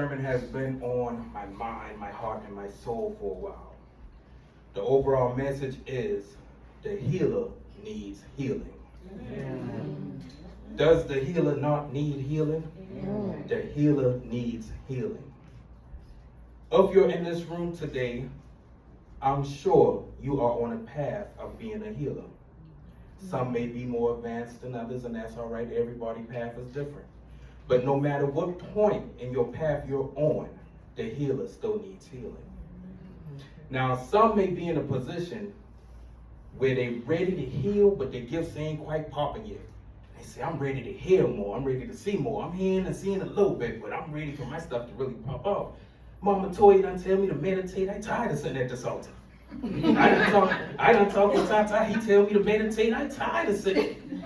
sermon has been on my mind, my heart, and my soul for a while. The overall message is the healer needs healing. Amen. Does the healer not need healing? Amen. The healer needs healing. If you're in this room today, I'm sure you are on a path of being a healer. Some may be more advanced than others, and that's all right. Everybody's path is different. But no matter what point in your path you're on, the healer still needs healing. Now, some may be in a position where they're ready to heal, but their gifts ain't quite popping yet. They say, I'm ready to hear more. I'm ready to see more. I'm hearing and seeing a little bit, but I'm ready for my stuff to really pop off. Mama Toya done tell me to meditate. I tired of sitting at this altar. I done talk to Tata. He tell me to meditate. I tired of sitting.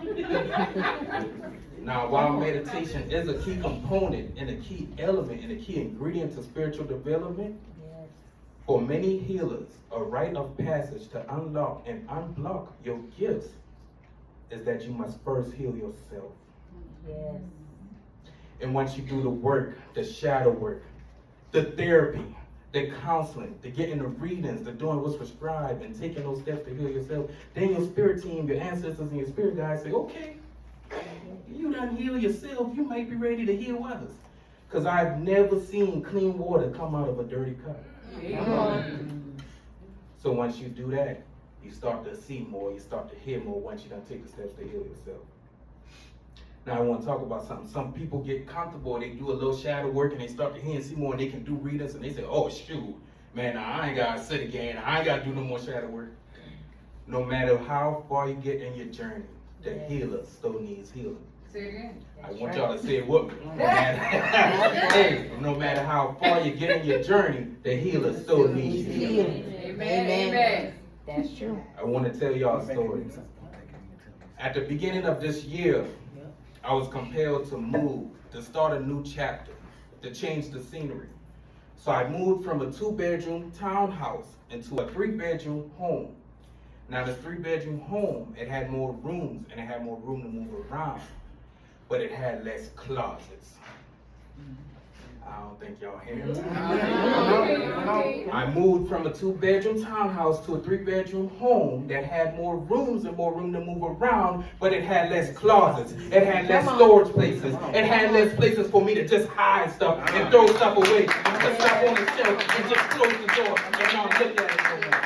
Now, while meditation is a key component and a key element and a key ingredient to spiritual development, for many healers, a rite of passage to unlock and unblock your gifts is that you must first heal yourself. Yes. And once you do the work, the shadow work, the therapy, the counseling, the getting the readings, the doing what's prescribed, and taking those steps to heal yourself, then your spirit team, your ancestors, and your spirit guides say, okay, you done heal yourself, you might be ready to heal others. Because I've never seen clean water come out of a dirty cup. So once you do that, you start to see more, you start to hear more once you done take the steps to heal yourself. Now I want to talk about something. Some people get comfortable, they do a little shadow work and they start to hear and see more and they can do readings and they say, oh shoot, man, I ain't got to sit again, I ain't got to do no more shadow work. No matter how far you get in your journey, the healer still needs healing. Say it again. I want y'all to say it with me. No matter how far you get in your journey, the healer still needs healing. Amen. Amen. That's true. I want to tell y'all a story. At the beginning of this year, I was compelled to move, to start a new chapter, to change the scenery. So I moved from a 2-bedroom townhouse into a 3-bedroom home. Now the 3-bedroom home, it had more rooms and it had more room to move around, but it had less closets. I don't think y'all hear me. I moved from a 2-bedroom townhouse to a 3-bedroom home that had more rooms and more room to move around, but it had less closets. It had less storage places. It had less places for me to just hide stuff and throw stuff away, put stuff on the shelf and just close the door and not look at it no more.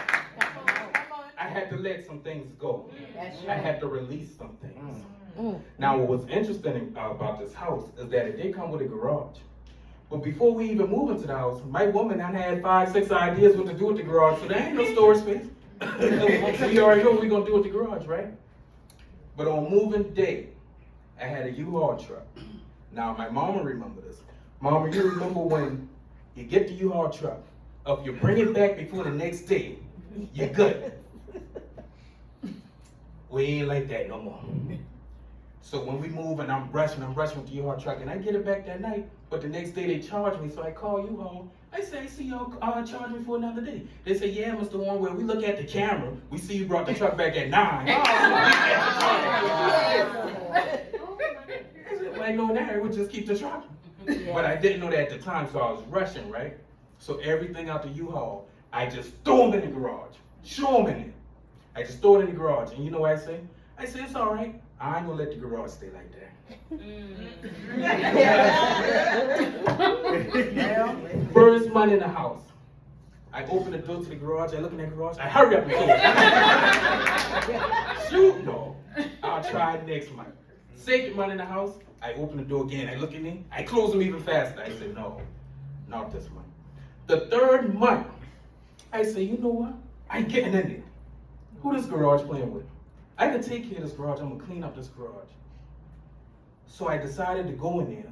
I had to let some things go. I had to release some things. Now what was interesting about this house is that it did come with a garage. But before we even moved into the house, my woman had 5, 6 ideas what to do with the garage, so there ain't no storage space. We already know what we're gonna do with the garage, right? But on moving day, I had a U-Haul truck. Now my mama remember this. Mama, you remember when you get the U-Haul truck, if you bring it back before the next day, you're good. We ain't like that no more. So when we move and I'm rushing with the U-Haul truck and I get it back that night, but the next day they charge me, so I call U-Haul. I say, I see y'all charge me for another day. They say, yeah, Mr. Warren, well, we look at the camera, we see you brought the truck back at 9. I said, well, I know that, we'll just keep the truck. But I didn't know that at the time, so I was rushing, right? So everything out the U-Haul, I just throw them in the garage, show them in it. I just throw it in the garage, and you know what I say? I say, it's all right. I ain't gonna let the garage stay like that. First month in the house, I open the door to the garage, I look in that garage, I hurry up and close it. Shoot, no. I'll try next month. Second month in the house, I open the door again, I look in there, I close them even faster. I said, no, not this month. The third month, I say, you know what? I ain't getting in there. Who this garage playing with? I can take care of this garage, I'm gonna clean up this garage. So I decided to go in there,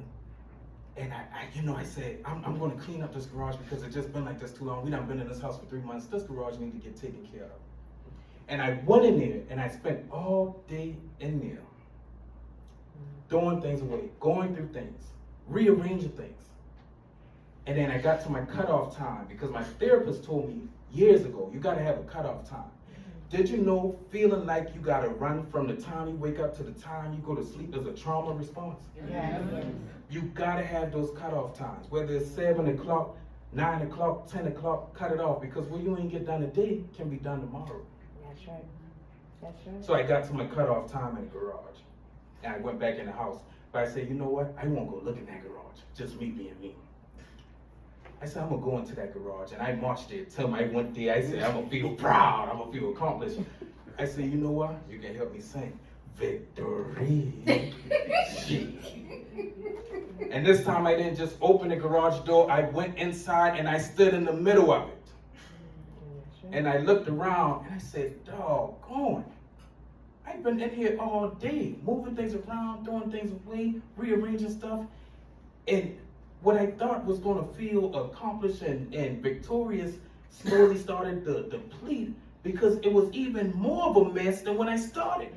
and I said, I'm gonna clean up this garage because it's just been like this too long. We done been in this house for 3 months. This garage needs to get taken care of. And I went in there, and I spent all day in there, throwing things away, going through things, rearranging things. And then I got to my cutoff time because my therapist told me years ago, you gotta have a cutoff time. Did you know feeling like you gotta run from the time you wake up to the time you go to sleep is a trauma response? Yeah. You gotta have those cutoff times, whether it's 7 o'clock, 9 o'clock, 10 o'clock, cut it off, because what you ain't get done today can be done tomorrow. That's right. That's right. So I got to my cutoff time in the garage, and I went back in the house. But I said, you know what? I won't go look in that garage, just me being me. I said, I'm gonna go into that garage, and I marched there. Tell me I went there, I said, I'm gonna feel proud, I'm gonna feel accomplished. I said, you know what? You can help me sing. Victory. And this time I didn't just open the garage door, I went inside and I stood in the middle of it. And I looked around and I said, doggone, I've been in here all day, moving things around, throwing things away, rearranging stuff. And what I thought was gonna feel accomplished and victorious slowly started to deplete, because it was even more of a mess than when I started.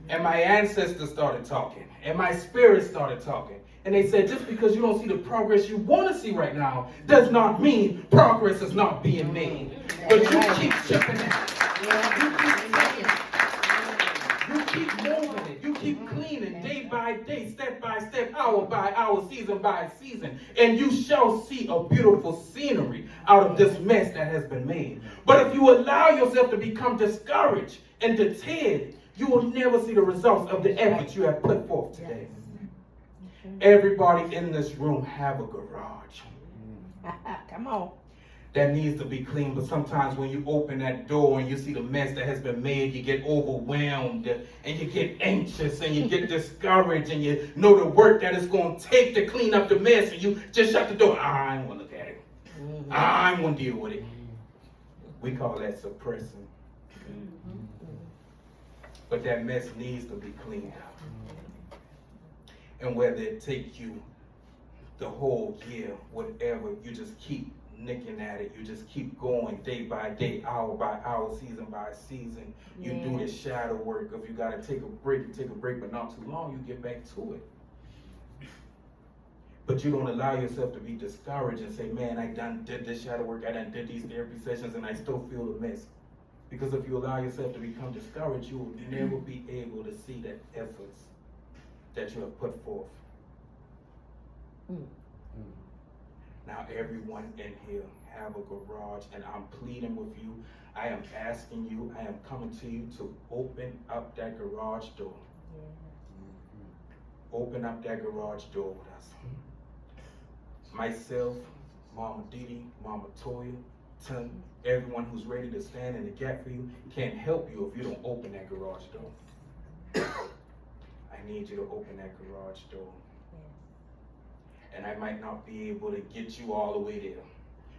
And my ancestors started talking, and my spirit started talking. And they said, just because you don't see the progress you want to see right now does not mean progress is not being made. But you keep chipping at it. You keep moving it. You keep cleaning day by day, step by step, hour by hour, season by season. And you shall see a beautiful scenery out of this mess that has been made. But if you allow yourself to become discouraged and deterred, you will never see the results of the efforts you have put forth today. Everybody in this room have a garage. Come on. That needs to be clean, but sometimes when you open that door and you see the mess that has been made, you get overwhelmed and you get anxious and you get discouraged, and you know the work that it's going to take to clean up the mess, and you just shut the door. I ain't want to look at it. I ain't want to deal with it. We call that suppressing. But that mess needs to be cleaned out. And whether it take you the whole year, whatever, you just keep nicking at it. You just keep going day by day, hour by hour, season by season. You do the shadow work. If you got to take a break, you take a break, but not too long, you get back to it. But you don't allow yourself to be discouraged and say, man, I did this shadow work, I did these therapy sessions, and I still feel the mess. Because if you allow yourself to become discouraged, you will never be able to see the efforts that you have put forth. Now everyone in here have a garage, and I'm pleading with you. I am asking you, I am coming to you to open up that garage door. Open up that garage door with us. Myself, Mama Didi, Mama Toya, Tim, everyone who's ready to stand in the gap for you can't help you if you don't open that garage door. I need you to open that garage door. And I might not be able to get you all the way there.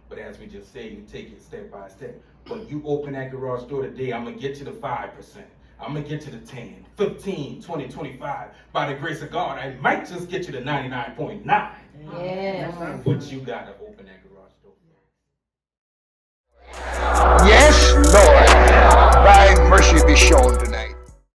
But as we just said, you take it step by step. But you open that garage door today, I'm going to get you to 5%. I'm going to get you to 10, 15, 20, 25. By the grace of God, I might just get you to 99.9. Yes. But you got to open that garage door. Yes, Lord, thy mercy be shown tonight.